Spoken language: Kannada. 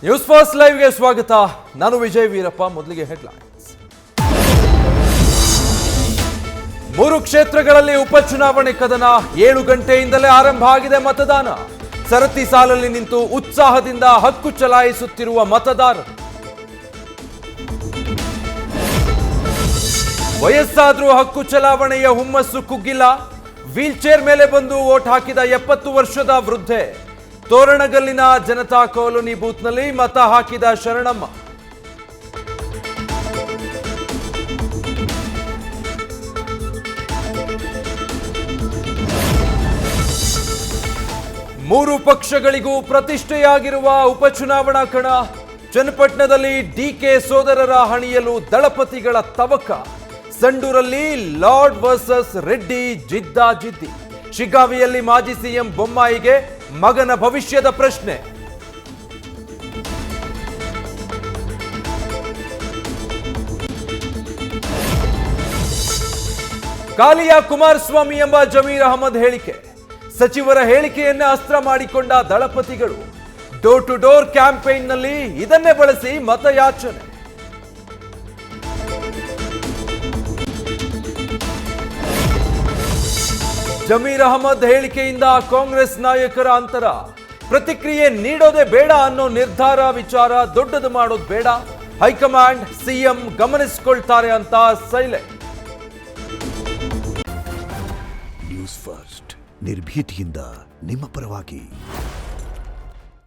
ನ್ಯೂಸ್ ಫಸ್ಟ್ ಲೈವ್ಗೆ ಸ್ವಾಗತ. ನಾನು ವಿಜಯ್ ವೀರಪ್ಪ. ಮೊದಲಿಗೆ ಹೆಡ್ಲೈನ್ಸ್. 3 ಕ್ಷೇತ್ರಗಳಲ್ಲಿ ಉಪಚುನಾವಣೆ ಕದನ. 7 ಗಂಟೆಯಿಂದಲೇ ಆರಂಭ ಆಗಿದೆ ಮತದಾನ. ಸರತಿ ಸಾಲಲ್ಲಿ ನಿಂತು ಉತ್ಸಾಹದಿಂದ ಹಕ್ಕು ಚಲಾಯಿಸುತ್ತಿರುವ ಮತದಾರರು. ವಯಸ್ಸಾದ್ರೂ ಹಕ್ಕು ಚಲಾವಣೆಯ ಹುಮ್ಮಸ್ಸು ಕುಗ್ಗಿಲ್ಲ. ವೀಲ್ ಚೇರ್ ಮೇಲೆ ಬಂದು ವೋಟ್ ಹಾಕಿದ 70 ವರ್ಷದ ವೃದ್ಧೆ. ತೋರಣಗಲ್ಲಿನ ಜನತಾ ಕಾಲೋನಿ ಬೂತ್ನಲ್ಲಿ ಮತ ಹಾಕಿದ ಶರಣಮ್ಮ. ಮೂರು ಪಕ್ಷಗಳಿಗೂ ಪ್ರತಿಷ್ಠೆಯಾಗಿರುವ ಉಪಚುನಾವಣಾ ಕಣ. ಚನ್ನಪಟ್ಟಣದಲ್ಲಿ ಡಿಕೆ ಸೋದರರ ಹಣಿಯಲು ದಳಪತಿಗಳ ತವಕ. ಸಂಡೂರಲ್ಲಿ ಲಾರ್ಡ್ ವರ್ಸಸ್ ರೆಡ್ಡಿ ಜಿದ್ದಾಜಿದ್ದಿ. ಶಿಗ್ಗಾವಿಯಲ್ಲಿ ಮಾಜಿ ಸಿಎಂ ಬೊಮ್ಮಾಯಿಗೆ ಮಗನ ಭವಿಷ್ಯದ ಪ್ರಶ್ನೆ. ಕಾಲಿಯ ಕುಮಾರಸ್ವಾಮಿ ಎಂಬ ಜಮೀರ್ ಅಹಮದ್ ಹೇಳಿಕೆ. ಸಚಿವರ ಹೇಳಿಕೆಯನ್ನೇ ಅಸ್ತ್ರ ಮಾಡಿಕೊಂಡ ದಳಪತಿಗಳು. ಡೋರ್ ಟು ಡೋರ್ ಕ್ಯಾಂಪೇನ್ನಲ್ಲಿ ಇದನ್ನೇ ಬಳಸಿ ಮತಯಾಚನೆ. ಜಮೀರ್ ಅಹಮದ್ ಹೇಳಿಕೆಯಿಂದ ಕಾಂಗ್ರೆಸ್ ನಾಯಕರ ಅಂತರ. ಪ್ರತಿಕ್ರಿಯೆ ನೀಡೋದೇ ಬೇಡ ಅನ್ನೋ ನಿರ್ಧಾರ ವಿಚಾರ ದೊಡ್ಡದು ಮಾಡೋದು ಬೇಡ. ಹೈಕಮಾಂಡ್ ಸಿಎಂ ಗಮನಿಸಿಕೊಳ್ತಾರೆ ಅಂತ ಸೈಲೆಂಟ್. ನ್ಯೂಸ್ ಫಸ್ಟ್ ನಿರ್ಭೀತಿಯಿಂದ ನಿಮ್ಮ ಪರವಾಗಿ.